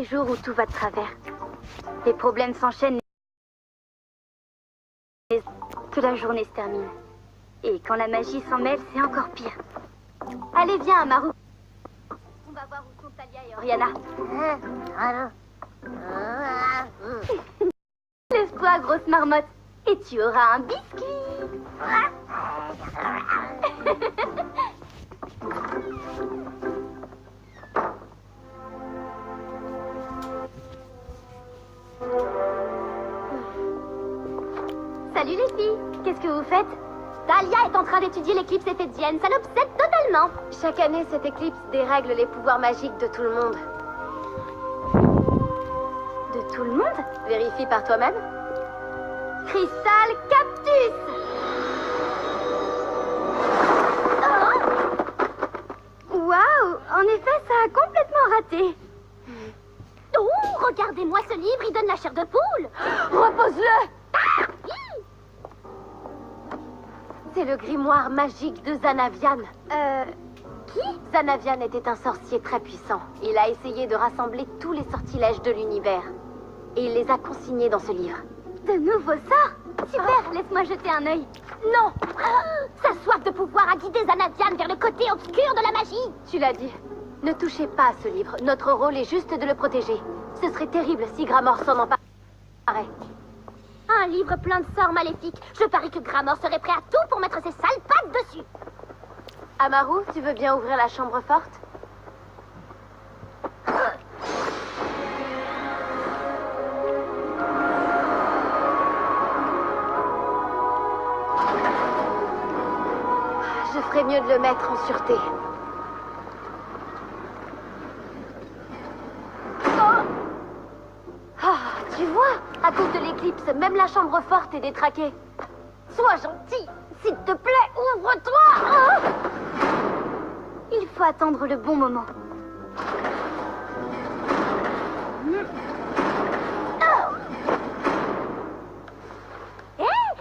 les jours où tout va de travers. Les problèmes s'enchaînent et que la journée se termine. Et quand la magie s'en mêle, c'est encore pire. Allez, viens, Amaru. On va voir où sont Talia et Oriana. Lève-toi, grosse marmotte, et tu auras un biscuit. Salut les filles, qu'est-ce que vous faites? Talia est en train d'étudier l'éclipse éphédienne, ça l'obsède totalement. Chaque année, cette éclipse dérègle les pouvoirs magiques de tout le monde. De tout le monde? Vérifie par toi-même. Cristal Cactus! Oh! Waouh! En effet, ça a complètement raté. Oh, regardez-moi ce livre, il donne la chair de poule. Repose-le! Ah! C'est le grimoire magique de Zanavian. Qui? Zanavian était un sorcier très puissant. Il a essayé de rassembler tous les sortilèges de l'univers. Et il les a consignés dans ce livre. De nouveaux sorts? Super, laisse-moi jeter un œil. Non! Sa soif de pouvoir a guidé Zanavian vers le côté obscur de la magie. Tu l'as dit. Ne touchez pas à ce livre. Notre rôle est juste de le protéger. Ce serait terrible si Gramor s'en emparait. Un livre plein de sorts maléfiques. Je parie que Gramor serait prêt à tout pour mettre ses sales pattes dessus. Amaru, tu veux bien ouvrir la chambre forte? Je ferais mieux de le mettre en sûreté. Tu vois, à cause de l'éclipse, même la chambre forte est détraquée. Sois gentil, s'il te plaît, ouvre-toi. Il faut attendre le bon moment.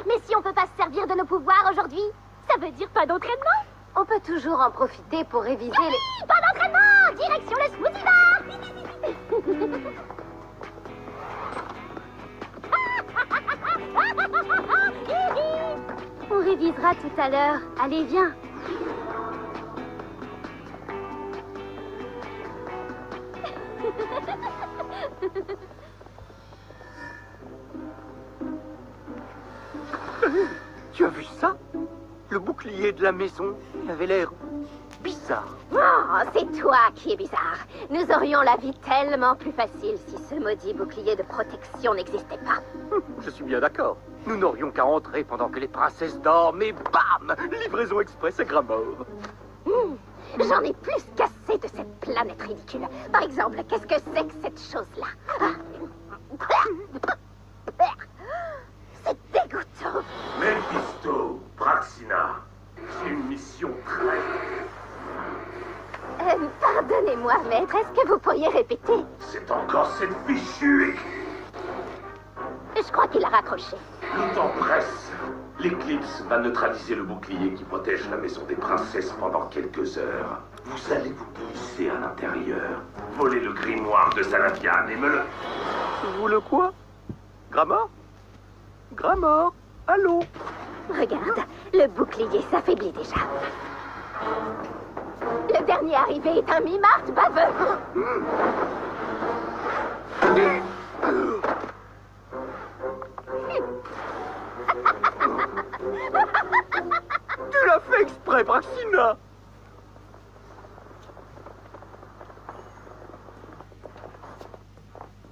Mais si on peut pas se servir de nos pouvoirs aujourd'hui, ça veut dire pas d'entraînement. On peut toujours en profiter pour réviser les... Pas d'entraînement! Direction le smoothie bar. On révisera tout à l'heure. Allez, viens. Tu as vu ça? Le bouclier de la maison, il avait l'air bizarre. Oh, c'est toi qui es bizarre. Nous aurions la vie tellement plus facile si ce maudit bouclier de protection n'existait pas. Je suis bien d'accord. Nous n'aurions qu'à entrer pendant que les princesses dorment et bam! Livraison express à Gramor. J'en ai plus qu'assez de cette planète ridicule. Par exemple, qu'est-ce que c'est que cette chose-là? C'est dégoûtant. Mephisto, Praxina, j'ai une mission très... Pardonnez-moi, maître, est-ce que vous pourriez répéter? C'est encore cette fichue... Je crois qu'il a raccroché. Le temps presse. L'éclipse va neutraliser le bouclier qui protège la maison des princesses pendant quelques heures. Vous allez vous glisser à l'intérieur, voler le grimoire de Zanavian et me le... Vous le quoi? Gramor? Gramor? Allô? Regarde, le bouclier s'affaiblit déjà. Le dernier arrivé est un mimart baveux. Tu l'as fait exprès, Praxina!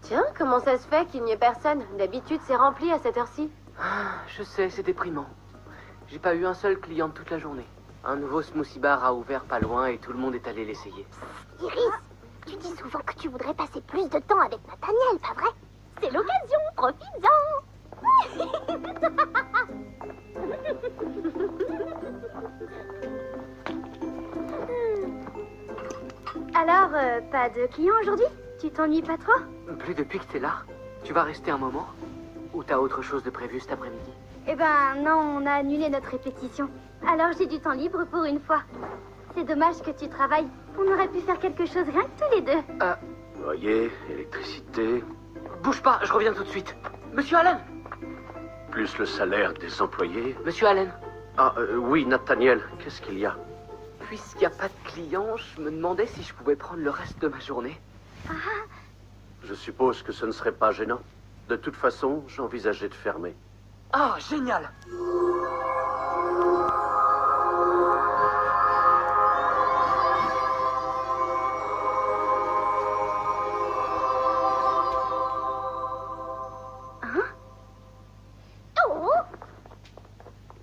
Tiens, comment ça se fait qu'il n'y ait personne? D'habitude, c'est rempli à cette heure-ci. Je sais, c'est déprimant. J'ai pas eu un seul client toute la journée. Un nouveau smoothie bar a ouvert pas loin et tout le monde est allé l'essayer. Iris, tu dis souvent que tu voudrais passer plus de temps avec Nathaniel, pas vrai? C'est l'occasion, profites-en. Alors, pas de clients aujourd'hui? Tu t'ennuies pas trop? Plus depuis que t'es là. Tu vas rester un moment? Ou t'as autre chose de prévu cet après-midi? Eh ben non, on a annulé notre répétition. Alors j'ai du temps libre pour une fois. C'est dommage que tu travailles. On aurait pu faire quelque chose rien que tous les deux. Loyer, électricité, Bouge pas, je reviens tout de suite. Monsieur Allen! plus le salaire des employés. Monsieur Allen, Ah, oui, Nathaniel, qu'est-ce qu'il y a? puisqu'il n'y a pas de clients, je me demandais si je pouvais prendre le reste de ma journée. Je suppose que ce ne serait pas gênant. De toute façon, j'envisageais de fermer. Oh, génial! Oh!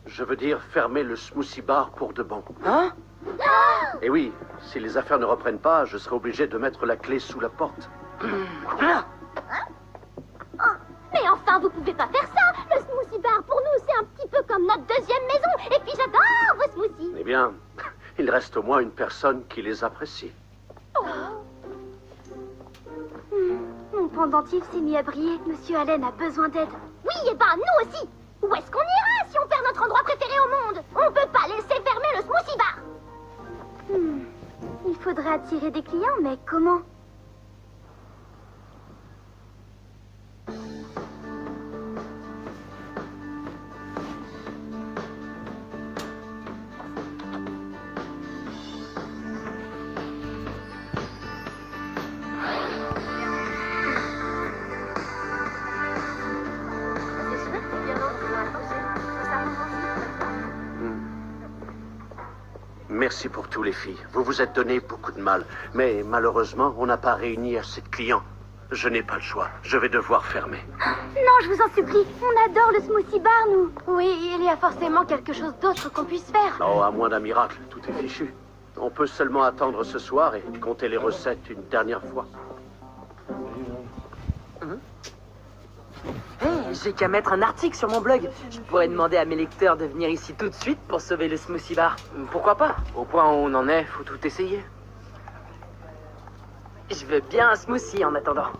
Je veux dire fermer le smoothie bar pour de bon. Hein? Et oui, si les affaires ne reprennent pas, je serai obligé de mettre la clé sous la porte. Mais enfin, vous pouvez pas faire ça. Le smoothie bar, pour nous, c'est un petit peu comme notre deuxième maison. Et puis j'adore vos smoothies. Eh bien, il reste au moins une personne qui les apprécie. Mon pendentif s'est mis à briller. Monsieur Allen a besoin d'aide. Oui, et ben nous aussi. Où est-ce qu'on ira si on perd notre endroit préféré au monde? On peut pas laisser fermer le smoothie bar. Il faudrait attirer des clients, mais comment? Merci pour tout, les filles. Vous vous êtes donné beaucoup de mal. Mais malheureusement, on n'a pas réuni assez de clients. Je n'ai pas le choix. Je vais devoir fermer. Non, je vous en supplie. On adore le smoothie bar, nous. Oui, il y a forcément quelque chose d'autre qu'on puisse faire. Oh, à moins d'un miracle, tout est fichu. On peut seulement attendre ce soir et compter les recettes une dernière fois. J'ai qu'à mettre un article sur mon blog. Je pourrais demander à mes lecteurs de venir ici tout de suite pour sauver le smoothie bar. Pourquoi pas? Au point où on en est, faut tout essayer. Je veux bien un smoothie en attendant.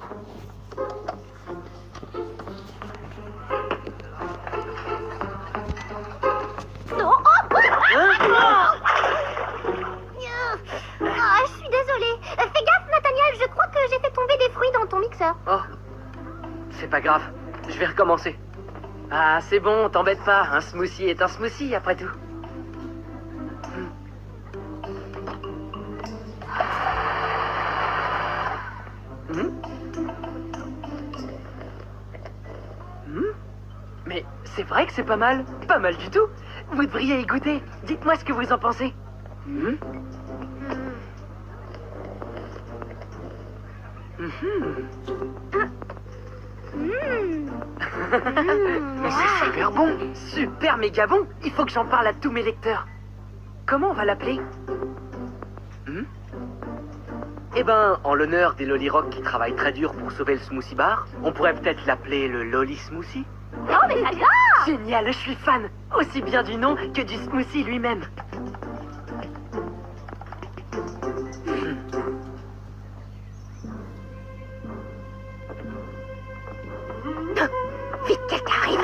Je suis désolée. Fais gaffe, Nathaniel, je crois que j'ai fait tomber des fruits dans ton mixeur. Oh, c'est pas grave. Je vais recommencer. Ah, c'est bon, t'embête pas. Un smoothie est un smoothie, après tout. Mais c'est vrai que c'est pas mal. Pas mal du tout. Vous devriez y goûter. Dites-moi ce que vous en pensez. Mais c'est super bon. Super méga bon. Il faut que j'en parle à tous mes lecteurs. Comment on va l'appeler? Eh ben, en l'honneur des Lollyrock qui travaillent très dur pour sauver le smoothie bar, on pourrait peut-être l'appeler le Lolly Smoothie. Oh, mais j'adore! Génial, je suis fan. Aussi bien du nom que du smoothie lui-même. Vite, quelqu'un arrive!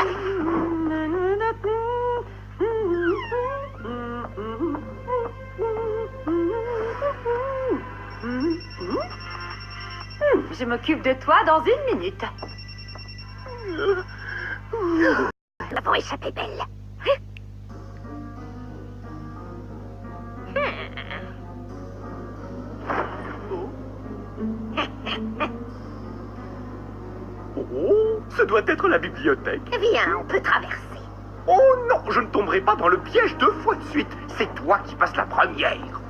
Je m'occupe de toi dans une minute. Nous avons échappé belle. Oh, ce doit être la bibliothèque. Viens, on peut traverser. Oh non, je ne tomberai pas dans le piège 2 fois de suite. C'est toi qui passes la première.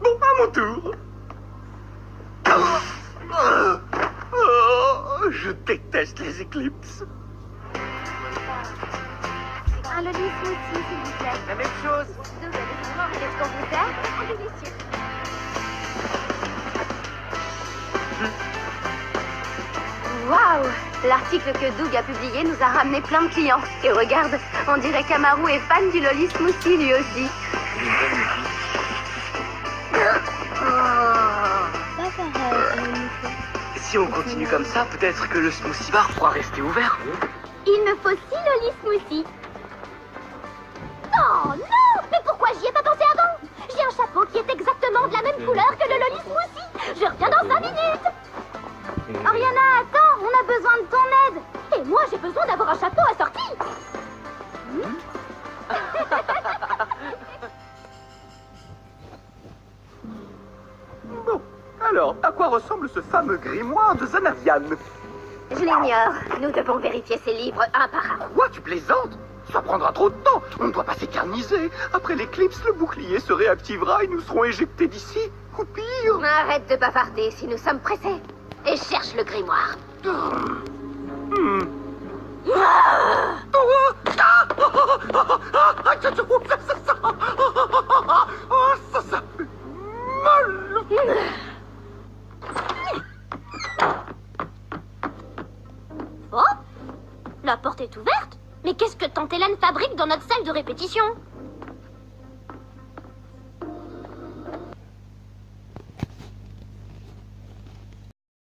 Bon, à mon tour. Oh, je déteste les éclipses. Un Lolly Smoothie, s'il vous plaît. La même chose. Qu'est-ce qu'on vous sert? Un délicieux. Waouh! L'article que Doug a publié nous a ramené plein de clients. Et regarde, on dirait qu'Amaru est fan du Lolly Smoothie lui aussi. Si on continue comme ça, peut-être que le smoothie bar pourra rester ouvert. Il me faut 6 Lolly Smoothie. Oh non! Mais pourquoi j'y ai pas pensé avant? J'ai un chapeau qui est exactement de la même couleur que le Loli Smoothie. Je reviens dans 5 minutes. Oriana, attends, on a besoin de ton aide. Et moi, j'ai besoin d'avoir un chapeau assorti. Bon, alors, à quoi ressemble ce fameux grimoire de Zanavian? Je l'ignore. Nous devons vérifier ces livres un par un. Quoi, tu plaisantes? Ça prendra trop de temps. On ne doit pas s'éterniser. Après l'éclipse, le bouclier se réactivera et nous serons éjectés d'ici. Ou pire. Arrête de bavarder si nous sommes pressés. Et cherche le grimoire. Ça fait mal. Oh, la porte est ouverte. Mais qu'est-ce que Tante Hélène fabrique dans notre salle de répétition?